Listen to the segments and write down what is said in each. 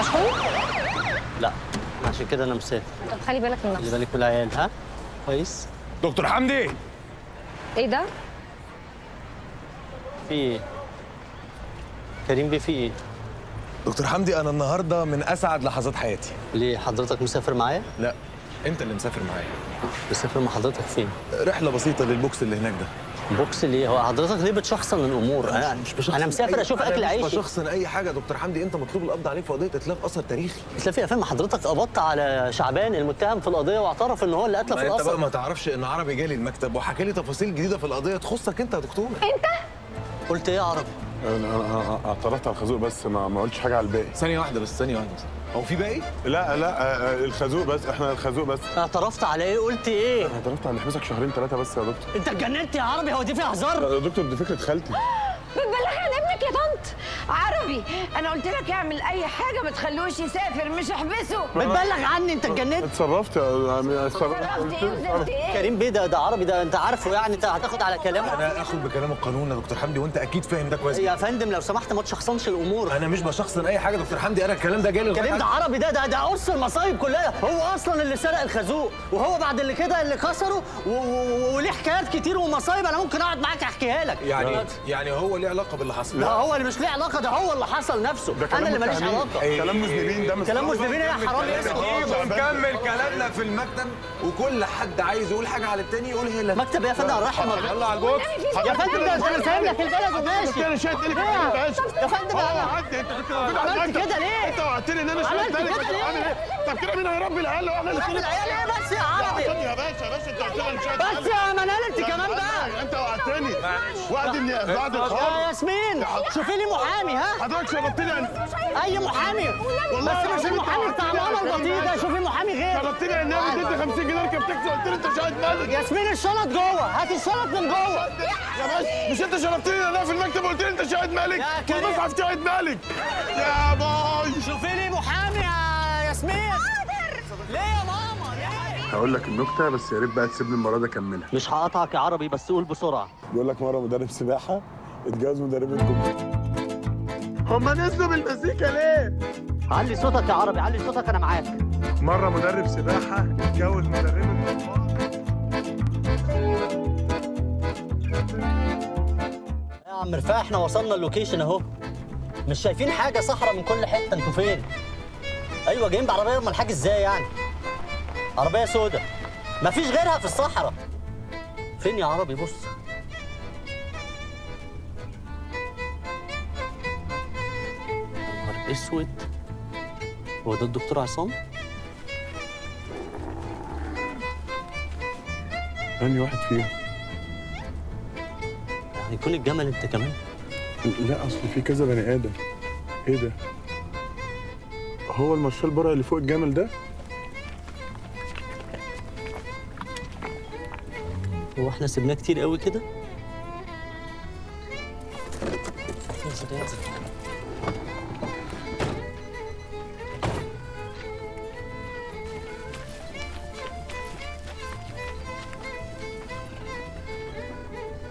مشحون؟ لا، عشان كده انا مسافر. طب خلي بالك من خلي نفسك. بالك من العيال، ها؟ كويس؟ دكتور حمدي، ايه ده؟ في ايه؟ كريم بيه في ايه؟ دكتور حمدي انا النهارده من اسعد لحظات حياتي. ليه حضرتك مسافر معايا؟ لا، انت اللي مسافر معايا. مسافر مع حضرتك فين؟ رحله بسيطه للبوكس اللي هناك ده. بوكس ليه؟ هو حضرتك ليه بتشخصن الامور؟ انا مسافر اشوف اكل مش عيشي. بشخصن اي حاجه يا دكتور حمدي، انت مطلوب القبض عليك في قضيه اتلاف اثر تاريخي. اتلاف يا فندم، حضرتك قبضت على شعبان المتهم في القضيه واعترف ان هو اللي قتله في ما انت بقى الاثر. ما تعرفش ان عربي جالي المكتب وحكى لي تفاصيل جديده في القضيه تخصك انت يا دكتور. قلت ايه يا عربي؟ انا اعترضت على الخازوق بس ما قلتش حاجه على الباقي. ثانيه واحده بس. هو في باقي؟ لا الخازوق بس، احنا الخازوق بس. اعترفت على ايه؟ قلت ايه؟ انا اعترضت على نحبسك شهرين 3 بس يا دكتور. انت اتجننت يا عربي؟ هو دي فيها هزار؟ يا دكتور دي فكره خالتي. بتبلغي عن ابنك يا طنط عربي. انا قلت لك اعمل اي حاجه ما تخلوش يسافر مش احبسه. بتبلغ عني؟ انت اتجننت؟ اتصرفت عرفت ايه وزفت ايه؟ كريم بيه ده عربي، ده انت عارفه يعني، انت هتاخد على كلامه؟ انا اخد بكلام القانون يا دكتور حمدي وانت اكيد فاهم ده كويس. يا فندم لو سمحت ما تشخصنش الامور. انا مش بشخصن اي حاجه يا دكتور حمدي، انا الكلام ده جالي كريم ده عربي، ده قرص المصايب كلها. هو اصلا اللي سرق الخازوق، وهو بعد اللي كده اللي كسره، وليه حكايات كتير ومصايب انا ممكن اقعد معاك احكيها لك. يعني هو ليه علاقه باللي حصل؟ ده هو اللي مش ليه علاقه، ده هو اللي حصل نفسه، انا اللي ماليش علاقه. كلام مذنبين ده. كلام مذنبين يا حرامي اسمه ايه؟ نكمل كلامنا في المكتب وكل حد عايز يقول حاجه على التاني يقول هي اللي مكتب يا فندم رحم الله. يلا على البوكس. يا فندم ده انا سايب لك البلد وماشي. انا شايف لك يا فندم عملت كده ليه؟ انت وعدتني ان انا شايف عملت بالك. كده ليه؟ عامل ايه؟ طب كده مين هيربي العيال واحنا اللي رب العيال ايه بس يا عربي؟ يا باشا انت قلت لي مش بس يا منال انت كمان بقى. انت وعدتني وعد اني بعد يا الخبر. ياسمين شوفي لي محامي، ها؟ حضرتك شربتني اي محامي، بس مش المحامي بتاع ماما البطيء ده، شوفي محامي غير. شربتني عن النبي اديتني 50 جنيه ركبتك قلت لي انت شاهد مالك. ياسمين الشنط جوه، هات الشنط من جوه. يا باشا مش انت شربتني انا في المكتب قلت لي انت شاهد مالك. يا كريم. والمصحف شاهد مالك يا باي. شوفي لي محامي يا ياسمين. ليه يا ماما ليه؟ هقول لك النكته بس يا ريت بقى تسيبني المره دي اكملها. مش هقطعك يا عربي بس قول بسرعه. بيقول لك مره مدرب سباحه اتجوز مدربة كوره. هما نزلوا بالمزيكا ليه؟ علي صوتك يا عربي، علي صوتك انا معاك. مره مدرب سباحه اتجوز مدربة كوره. يا عم رفاع احنا وصلنا اللوكيشن اهو. مش شايفين حاجه، صحراء من كل حته، انتوا فين؟ ايوه جايين بعربيه، امال الحاج ازاي يعني؟ عربيه سودة مفيش غيرها في الصحراء. فين يا عربي؟ بص نهار اسود، هو ده الدكتور عصام؟ انهي واحد فيهم؟ هيكون الجمل انت كمان؟ لا اصل في كذا بني ادم. ايه ده؟ هو المارشال برا اللي فوق الجمل ده؟ هو احنا سيبناه كتير قوي كده؟ انزل انزل.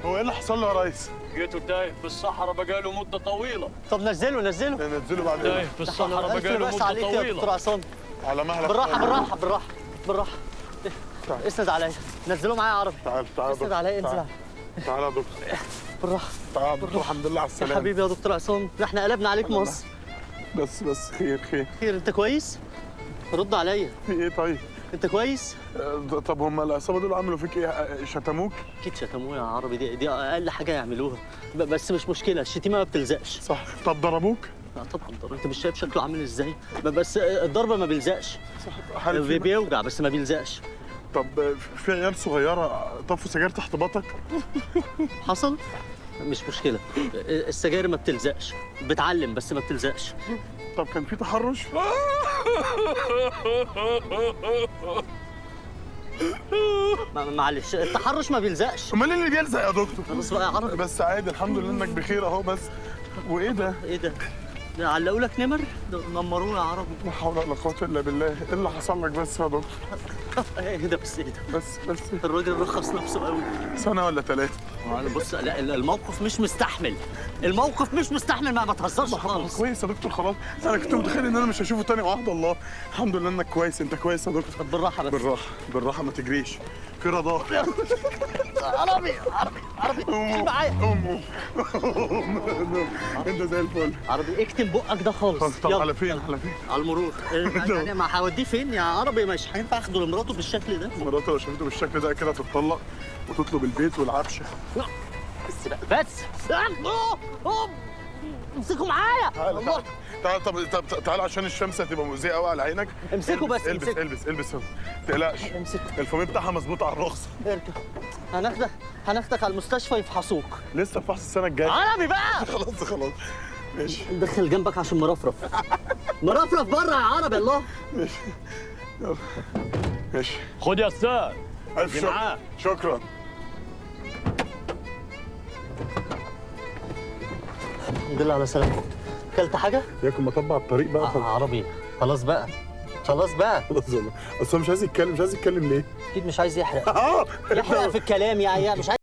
هو ايه اللي حصل له يا ريس؟ لقيته تايه في الصحراء بقاله مدة طويلة. طب نزله نزله. ننزله بعد تايه ايه؟ في الصحراء بقاله بس مدة عليك يا دكتور طويلة. عصام. على مهلك. بالراحه بالراحه بالراحه بالراحه. اسند عليا، نزلوه معايا يا عربي. تعال تعال يا اسند دكتور. عليا، انزل. تعال يا دكتور. بالراحه. تعال يا دكتور الحمد لله على يا السلامة. حبيبي يا دكتور عصام، احنا قلبنا عليك مصر. بس خير. خير، انت كويس؟ رد عليا، في ايه طيب؟ انت كويس؟ طب هم العصابه دول عملوا فيك ايه؟ شتموك؟ اكيد شتموه يا عربي، دي اقل حاجه يعملوها، بس مش مشكله، الشتيمه ما بتلزقش. صح. طب ضربوك؟ لا طبعا ضرب، انت مش شايف شكله عامل ازاي؟ بس الضرب ما بيلزقش. صح. بيوجع بس ما بيلزقش. طب في عيال صغيره طفوا سجاير تحت باطك؟ حصل؟ مش مشكله، السجاير ما بتلزقش، بتعلم بس ما بتلزقش. طب كان في تحرش؟ معلش التحرش ما بيلزقش. امال ايه اللي بيلزق يا دكتور؟ بص بقى يا عربي، بس عادي الحمد لله انك بخير اهو. بس وايه ده؟ ايه ده؟ علقوا لك نمر؟ نمروه يا عربي. لا حول ولا قوه الا بالله. ايه اللي حصل لك بس يا دكتور؟ ايه ده بس؟ ايه ده؟ بس الراجل رخص نفسه قوي. سنه ولا 3؟ انا بص، لا الموقف مش مستحمل، الموقف مش مستحمل، ما تهزرش خالص. كويس يا دكتور خلاص. انا كنت متخيل ان انا مش هشوفه تاني واحده. الله الحمد لله انك كويس. انت كويس يا دكتور؟ طب بالراحه بس. بالراحه بالراحه، ما تجريش في رضا. عربي عربي عربي تعال معايا. انت زي الفل. عربي اكتم بقك ده خالص. طب يلا. على فين على فين؟ على المرور. يعني ما هوديه فين يا عربي؟ مش هينفع اخده لمراته بالشكل ده. مراته لو شافته بالشكل ده كده تتطلق وتطلب البيت والعفشه. بس بقى بس. امسكوا معايا. تعال تعال. طب تعال عشان الشمس هتبقى مؤذيه قوي على عينك. امسكوا بس. البس امسكوا. البس ما تقلقش. الفميه بتاعها مظبوط على الرخصه. اركب. هناخدك على المستشفى يفحصوك. لسه فحص السنه الجايه. عربي بقى. خلاص ماشي. دخل جنبك عشان مرفرف. مرفرف بره يا عربي. الله. ماشي يلا ماشي. خد يا استاذ. الف معاه. شكرا. الحمد لله على سلامتك. اكلت حاجه؟ ياكل مطبع على الطريق بقى. عربي خلاص بقى. خلاص بقى. خلاص والله. اصل هو مش عايز يتكلم ليه؟ اكيد مش عايز يحرق. يحرق في الكلام يعني مش عايز